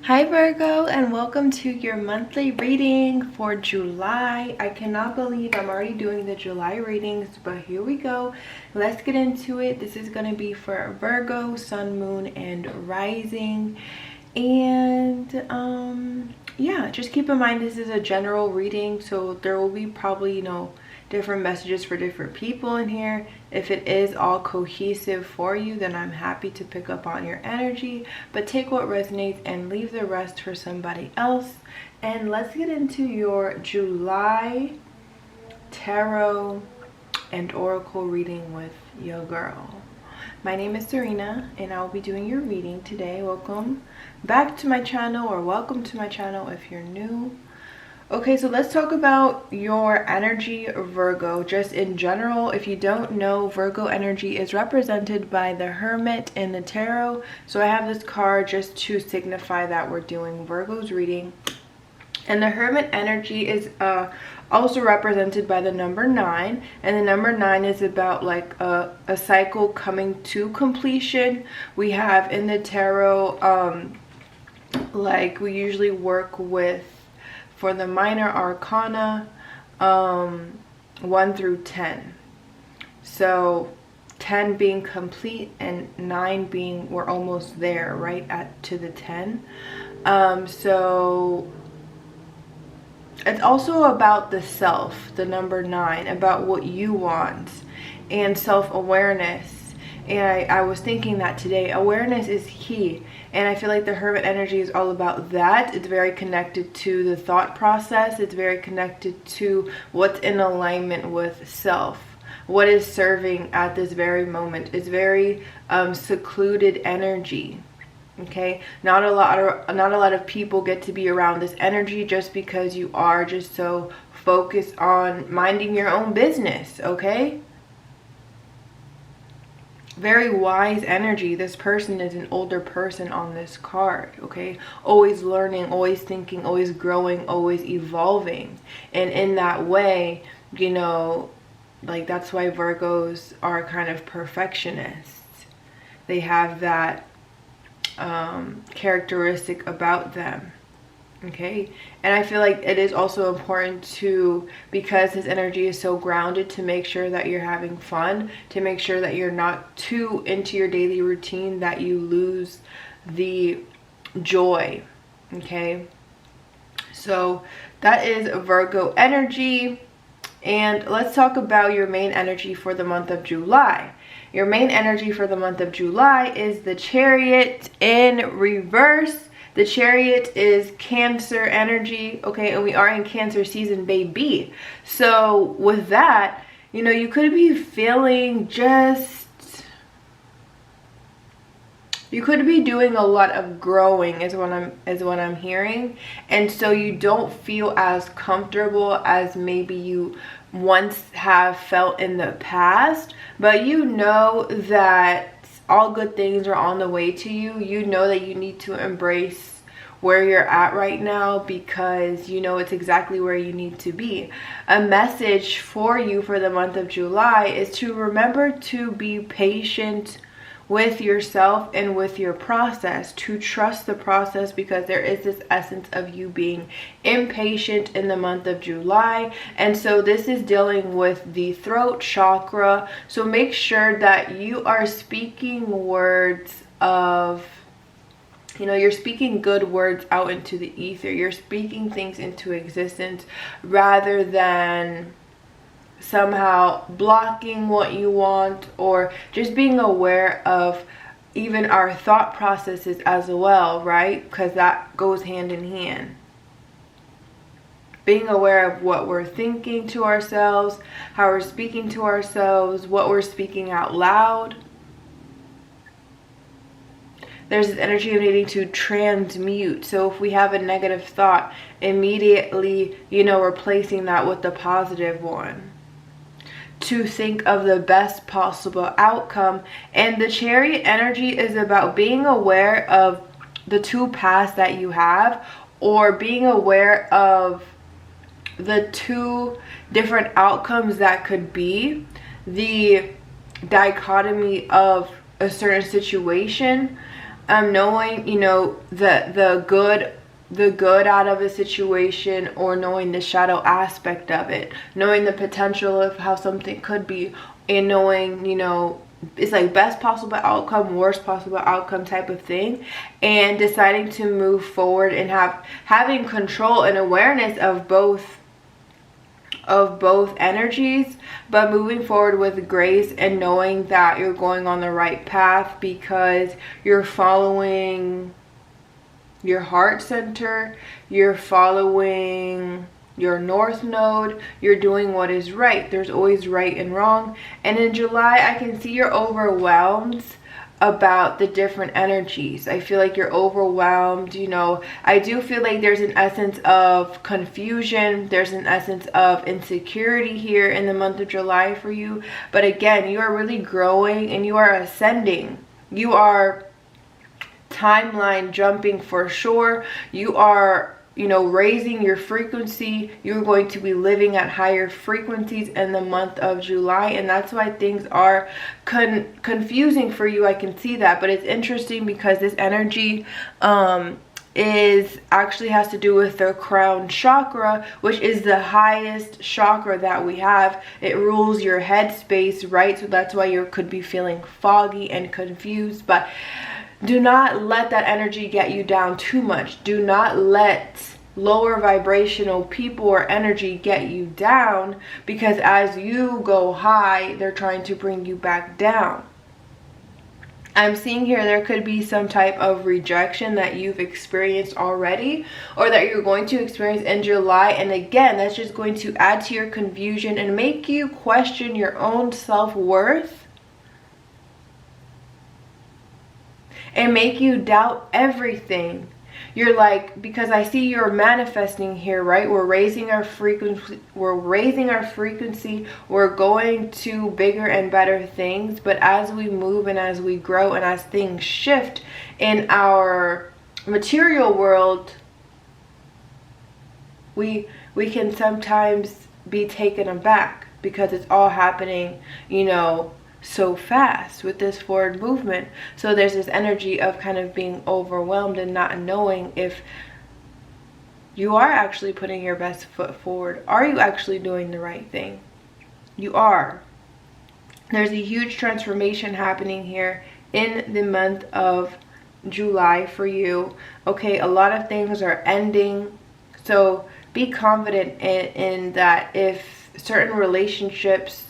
Hi Virgo, and welcome to your monthly reading for July. I cannot believe I'm already doing the July readings, but here we go. Let's get into it. This is going to be for Virgo, Sun, Moon, and Rising. And yeah, just keep in mind this is a general reading, so there will be probably, different messages for different people in here. If it is all cohesive for you, then I'm happy to pick up on your energy, but take what resonates and leave the rest for somebody else. And let's get into your July tarot and oracle reading with your girl. My name is Serena and I'll be doing your reading today. Welcome back to my channel, or welcome to my channel if you're new. Okay, so let's talk about your energy, Virgo, just in general. If you don't know, Virgo energy is represented by the Hermit in the tarot. So I have this card just to signify that we're doing Virgo's reading. And the Hermit energy is also represented by the number 9. And the number 9 is about like a cycle coming to completion. We have in the tarot, like we usually work with, for the minor arcana, 1 through 10. So 10 being complete and 9 being we're almost there, right to the 10. So it's also about the self, the number 9, about what you want and self-awareness. And I was thinking that today, awareness is key. And I feel like the Hermit energy is all about that. It's very connected to the thought process. It's very connected to what's in alignment with self. What is serving at this very moment. It's very secluded energy. Okay, not a lot of people get to be around this energy just because you are just so focused on minding your own business. Okay, very wise energy. This person is an older person on this card. Okay, always learning, always thinking, always growing, always evolving. And in that way, like that's why Virgos are kind of perfectionists. They have that characteristic about them. Okay, and I feel like it is also important to, because his energy is so grounded, to make sure that you're having fun, to make sure that you're not too into your daily routine that you lose the joy. Okay, so that is Virgo energy. And let's talk about your main energy for the month of July. Your main energy for the month of July is the Chariot in reverse. The Chariot is Cancer energy, okay, and we are in Cancer season, baby. So with that, you could be feeling you could be doing a lot of growing is what I'm hearing. And so you don't feel as comfortable as maybe you once have felt in the past, but you know that all good things are on the way to you. You know that you need to embrace where you're at right now, because it's exactly where you need to be. A message for you for the month of July is to remember to be patient with yourself and with your process, to trust the process, because there is this essence of you being impatient in the month of July. And so this is dealing with the throat chakra. So make sure that you are speaking words of, you're speaking good words out into the ether. You're speaking things into existence rather than somehow blocking what you want, or just being aware of even our thought processes as well, right? Because that goes hand in hand. Being aware of what we're thinking to ourselves, how we're speaking to ourselves, what we're speaking out loud. There's this energy of needing to transmute. So if we have a negative thought, immediately, replacing that with the positive one, to think of the best possible outcome. And the Chariot energy is about being aware of the two paths that you have, or being aware of the two different outcomes that could be, the dichotomy of a certain situation. knowing, you know, the good out of a situation, or knowing the shadow aspect of it, knowing the potential of how something could be, and knowing, you know, it's like best possible outcome, worst possible outcome type of thing, and deciding to move forward and having control and awareness of both energies, but moving forward with grace and knowing that you're going on the right path because you're following your heart center, you're following your north node, you're doing what is right. There's always right and wrong. And in July, I can see you're overwhelmed about the different energies. I feel like you're overwhelmed, you know. I do feel like there's an essence of confusion, there's an essence of insecurity here in the month of July for you. But again, you are really growing and you are ascending. You are timeline jumping for sure. You are, you know, raising your frequency. You're going to be living at higher frequencies in the month of July, and that's why things are confusing for you. I can see that, but it's interesting because this energy is actually has to do with the crown chakra, which is the highest chakra that we have. It rules your head space, right? So that's why you could be feeling foggy and confused. But do not let that energy get you down too much. Do not let lower vibrational people or energy get you down, because as you go high, they're trying to bring you back down. I'm seeing here there could be some type of rejection that you've experienced already, or that you're going to experience in July. And again, that's just going to add to your confusion and make you question your own self-worth, and make you doubt everything. You're like, because I see you're manifesting here, right? We're raising our frequency, we're going to bigger and better things. But as we move and as we grow and as things shift in our material world, we can sometimes be taken aback because it's all happening, you know, so fast with this forward movement. So there's this energy of kind of being overwhelmed and not knowing if you are actually putting your best foot forward. Are you actually doing the right thing? You are. There's a huge transformation happening here in the month of July for you. Okay, a lot of things are ending. So be confident in that. If certain relationships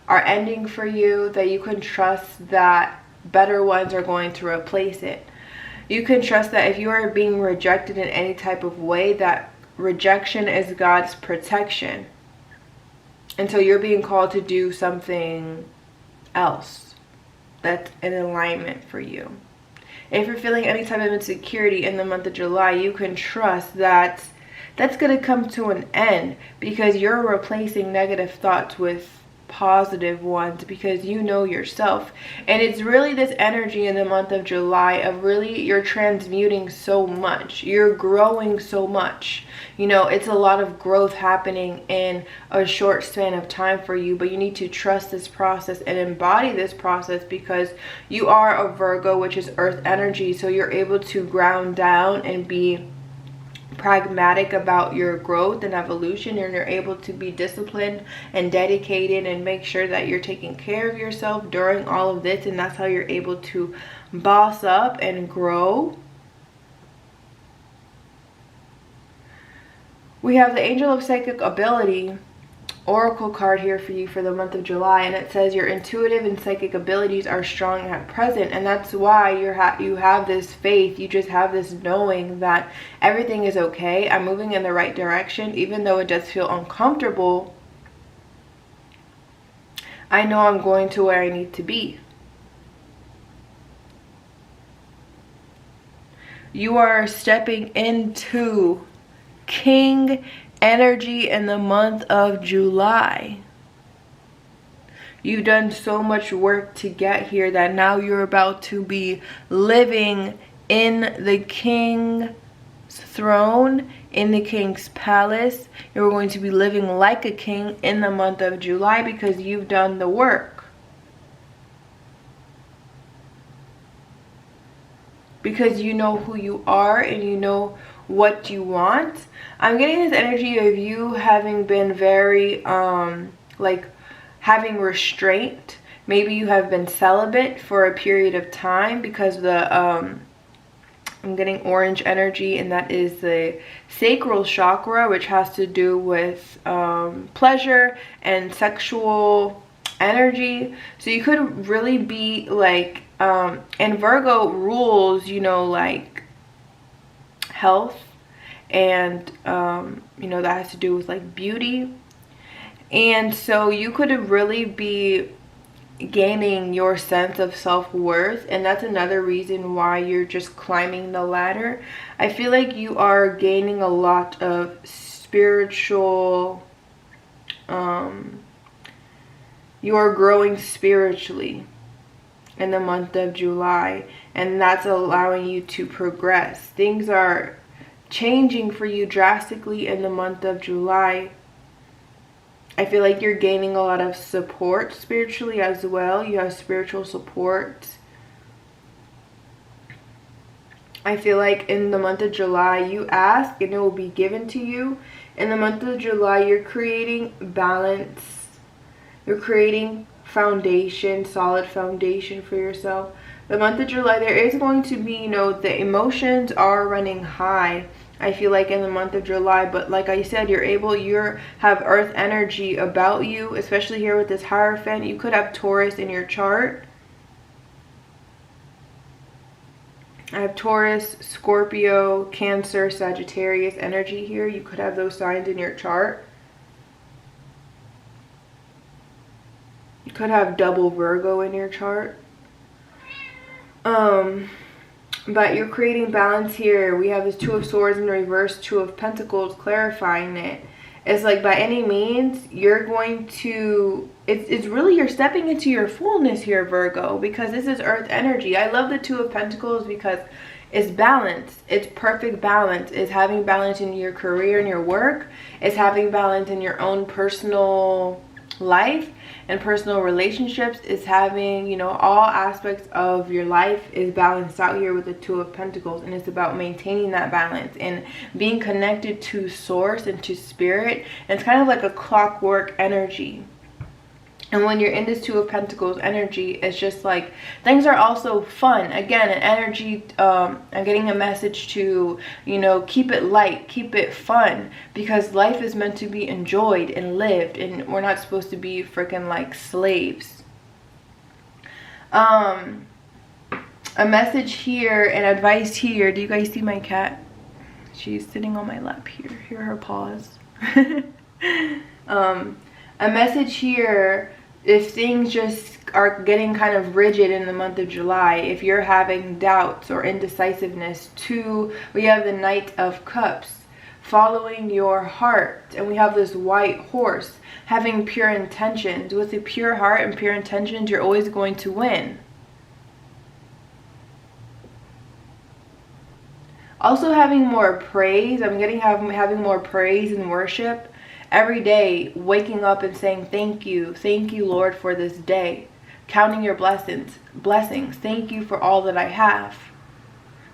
are ending for you, that you can trust that better ones are going to replace it. You can trust that if you are being rejected in any type of way, that rejection is God's protection until you're being called to do something else that's in alignment for you. If you're feeling any type of insecurity in the month of July, you can trust that that's going to come to an end, because you're replacing negative thoughts with positive ones, because you know yourself. And it's really this energy in the month of July of really, you're transmuting so much, you're growing so much. You know, it's a lot of growth happening in a short span of time for you, but you need to trust this process and embody this process, because you are a Virgo, which is earth energy. So you're able to ground down and be pragmatic about your growth and evolution, and you're able to be disciplined and dedicated and make sure that you're taking care of yourself during all of this. And that's how you're able to boss up and grow. We have the Angel of Psychic Ability Oracle card here for you for the month of July, and it says your intuitive and psychic abilities are strong at present, and that's why you have this faith. You just have this knowing that everything is okay. I'm moving in the right direction, even though it does feel uncomfortable. I know I'm going to where I need to be. You are stepping into King energy in the month of July. You've done so much work to get here that now you're about to be living in the King's throne, in the King's palace. You're going to be living like a king in the month of July because you've done the work. because you know who you are and you know what you want. I'm getting this energy of you having been very like having restraint. Maybe you have been celibate for a period of time because the I'm getting orange energy, and that is the sacral chakra, which has to do with pleasure and sexual energy. So you could really be like and Virgo rules, you know, like health, and you know, that has to do with like beauty. And so you could really be gaining your sense of self-worth, and that's another reason why you're just climbing the ladder. I feel like you are gaining a lot of spiritual you are growing spiritually in the month of July, and that's allowing you to progress. Things are changing for you drastically in the month of July. I feel like you're gaining a lot of support spiritually as well. You have spiritual support. I feel like in the month of July, you ask and it will be given to you. In the month of July, you're creating balance. You're creating foundation, solid foundation for yourself. The month of July, there is going to be, you know, the emotions are running high, I feel like, in the month of July. But like I said, you have earth energy about you, especially here with this Hierophant. You could have Taurus in your chart. I have Taurus, Scorpio, Cancer, Sagittarius energy here. You could have those signs in your chart. You could have double Virgo in your chart. But you're creating balance here. We have this Two of Swords in reverse, Two of Pentacles, clarifying it. It's like, by any means, you're going to, it's really, you're stepping into your fullness here, Virgo, because this is earth energy. I love the Two of Pentacles because it's balance. It's perfect balance. It's having balance in your career and your work. It's having balance in your own personal life and personal relationships. Is having, you know, all aspects of your life is balanced out here with the Two of Pentacles, and it's about maintaining that balance and being connected to source and to spirit. And it's kind of like a clockwork energy. And when you're in this Two of Pentacles energy, it's just like things are also fun. Again, an energy, I'm getting a message to, you know, keep it light, keep it fun, because life is meant to be enjoyed and lived, and we're not supposed to be freaking like slaves. A message here and advice here. Do you guys see my cat? She's sitting on my lap here. Hear her paws. A message here. If things just are getting kind of rigid in the month of July, if you're having doubts or indecisiveness, we have the Knight of Cups, following your heart. And we have this white horse, having pure intentions. With a pure heart and pure intentions, you're always going to win. Also having more praise. I'm getting having more praise and worship. Every day, waking up and saying, thank you, Lord, for this day. Counting your blessings. Thank you for all that I have.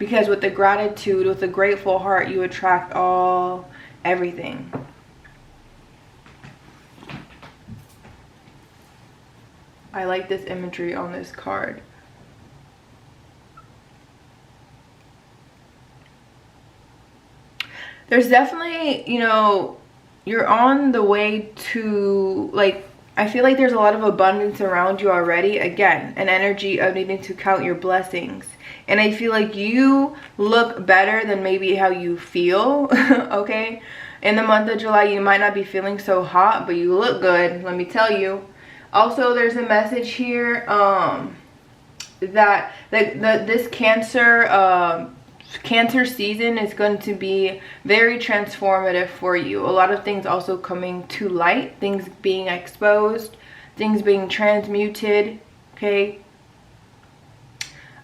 Because with the gratitude, with a grateful heart, you attract everything. I like this imagery on this card. There's definitely, you know, you're on the way to, like, I feel like there's a lot of abundance around you already. Again, an energy of needing to count your blessings. And I feel like you look better than maybe how you feel, okay? In the month of July, you might not be feeling so hot, but you look good, let me tell you. Also, there's a message here that this Cancer season is going to be very transformative for you. A lot of things also coming to light, things being exposed, things being transmuted, okay?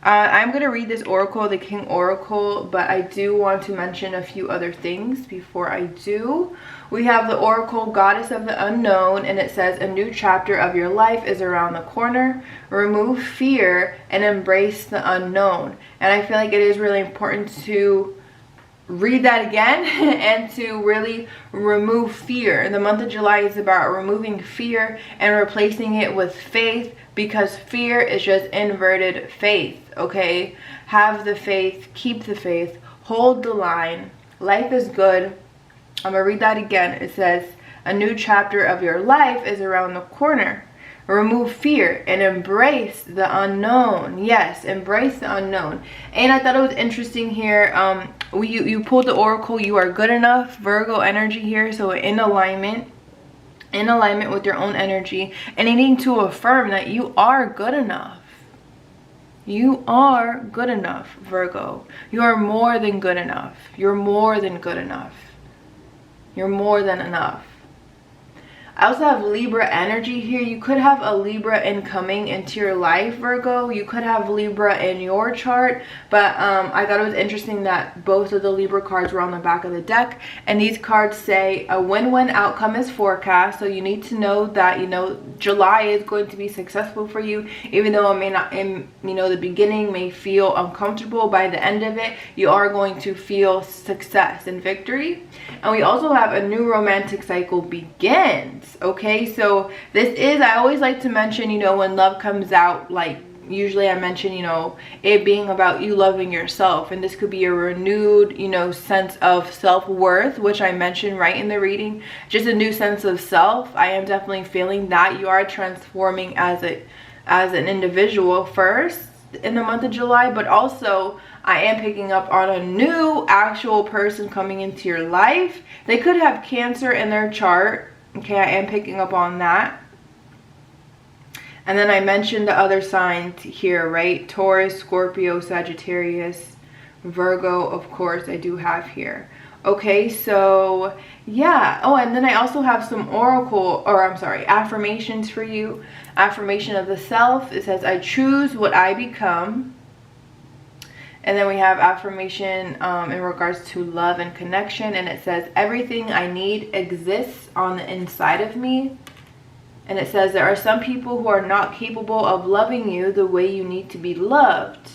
I'm going to read this oracle, the King Oracle, but I do want to mention a few other things before I do. We have the Oracle, Goddess of the Unknown, and it says, a new chapter of your life is around the corner. Remove fear and embrace the unknown. And I feel like it is really important to read that again and to really remove fear. The month of July is about removing fear and replacing it with faith, because fear is just inverted faith. Okay, have the faith, keep the faith, hold the line. Life is good. I'm gonna read that again. It says, a new chapter of your life is around the corner. Remove fear and embrace the unknown. Yes, embrace the unknown. And I thought it was interesting here. You pulled the oracle, you are good enough, Virgo energy here. So in alignment with your own energy, and needing to affirm that you are good enough. You are good enough, Virgo. You are more than good enough. You're more than good enough. You're more than enough. I also have Libra energy here. You could have a Libra incoming into your life, Virgo. You could have Libra in your chart, but I thought it was interesting that both of the Libra cards were on the back of the deck, and these cards say a win-win outcome is forecast. So you need to know that, you know, July is going to be successful for you, even though it may not, the beginning may feel uncomfortable. By the end of it, you are going to feel success and victory. And we also have a new romantic cycle begins. Okay, so this is, I always like to mention, you know, when love comes out, like usually I mention, you know, it being about you loving yourself, and this could be a renewed, you know, sense of self-worth, which I mentioned right in the reading. Just a new sense of self. I am definitely feeling that you are transforming as an individual first in the month of July, but also I am picking up on a new actual person coming into your life. They could have Cancer in their chart. Okay, I am picking up on that. And then I mentioned the other signs here, right? Taurus, Scorpio, Sagittarius, Virgo, of course, I do have here. Okay, so yeah. Oh, and then I also have some affirmations for you. Affirmation of the self. It says, I choose what I become. And then we have affirmation in regards to love and connection, and it says, everything I need exists on the inside of me. And it says, there are some people who are not capable of loving you the way you need to be loved.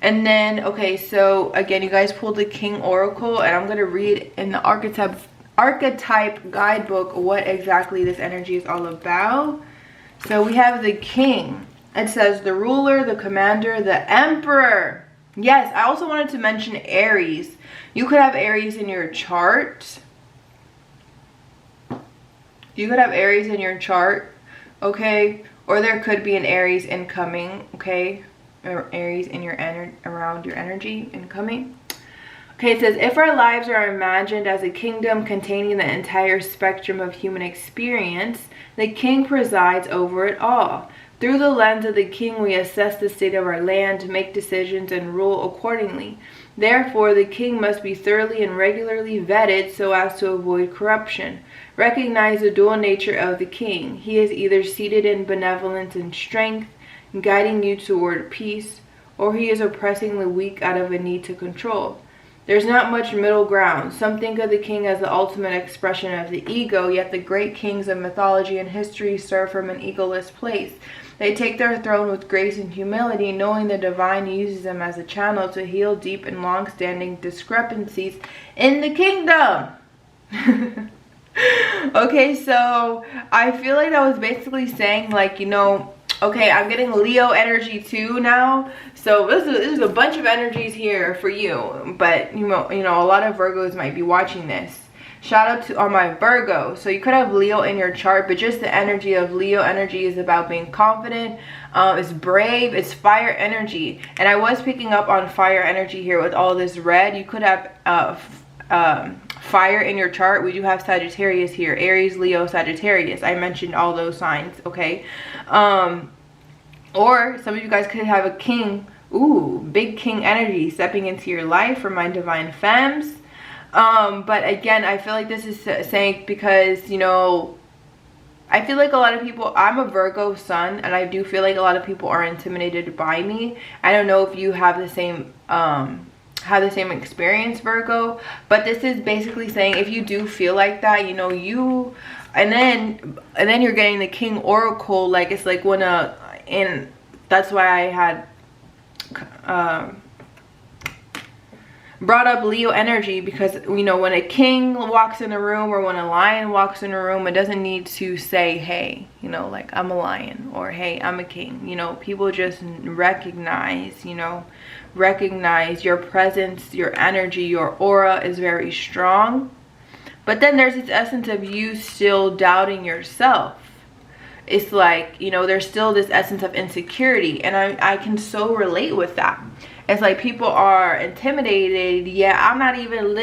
And then, okay, so again, you guys pulled the King Oracle, and I'm going to read in the archetype guidebook what exactly this energy is all about. So we have the King. It says the ruler, the commander, the emperor. Yes, I also wanted to mention Aries. You could have Aries in your chart. You could have Aries in your chart, okay? Or there could be an Aries incoming, okay? Or Aries in your around your energy incoming. Okay, it says, if our lives are imagined as a kingdom containing the entire spectrum of human experience, the king presides over it all. Through the lens of the king, we assess the state of our land, make decisions, and rule accordingly. Therefore, the king must be thoroughly and regularly vetted so as to avoid corruption. Recognize the dual nature of the king. He is either seated in benevolence and strength, guiding you toward peace, or he is oppressing the weak out of a need to control. There's not much middle ground. Some think of the king as the ultimate expression of the ego, yet the great kings of mythology and history serve from an egoless place. They take their throne with grace and humility, knowing the divine uses them as a channel to heal deep and long-standing discrepancies in the kingdom. Okay, so I feel like that was basically saying, like, you know, okay, I'm getting Leo energy too now. So this is a bunch of energies here for you. But, you know, a lot of Virgos might be watching this. Shout out to all my Virgos. So you could have Leo in your chart, but just the energy of Leo energy is about being confident. It's brave. It's fire energy. And I was picking up on fire energy here with all this red. You could have fire in your chart. We do have Sagittarius here. Aries, Leo, Sagittarius. I mentioned all those signs, okay? Or some of you guys could have a king. Ooh, big king energy stepping into your life for my divine femmes. But again, I feel like this is saying, because, you know, I feel like a lot of people, I'm a Virgo sun, and I do feel like a lot of people are intimidated by me. I don't know if you have the same experience, Virgo, but this is basically saying if you do feel like that, you know, you, and then you're getting the King Oracle, like it's like when and that's why I had brought up Leo energy, because you know, when a king walks in a room or when a lion walks in a room, it doesn't need to say, hey, you know, like I'm a lion, or hey, I'm a king. You know, people just recognize, you know, recognize your presence, your energy, your aura is very strong. But then there's this essence of you still doubting yourself. It's like, you know, there's still this essence of insecurity, and I can so relate with that. It's like people are intimidated. Yeah, I'm not even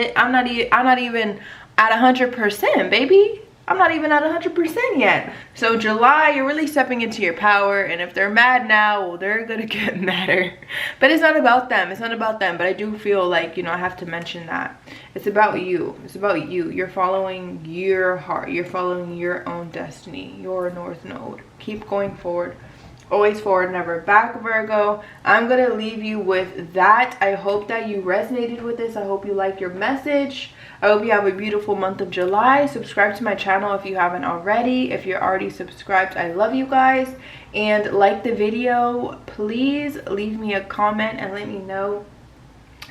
at 100%, baby. I'm not even at 100% yet. So July, you're really stepping into your power, and if they're mad now, well, they're gonna get madder. But it's not about them. It's not about them. But I do feel like, you know, I have to mention that. It's about you. It's about you. You're following your heart. You're following your own destiny, your North Node. Keep going forward. Always forward, never back, Virgo. I'm gonna leave you with that. I hope that you resonated with this. I hope you liked your message. I hope you have a beautiful month of July. Subscribe to my channel if you haven't already. If you're already subscribed, I love you guys. And like the video. Please leave me a comment and let me know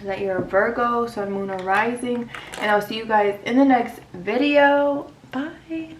that you're a Virgo, sun, moon, or rising. And I'll see you guys in the next video. Bye.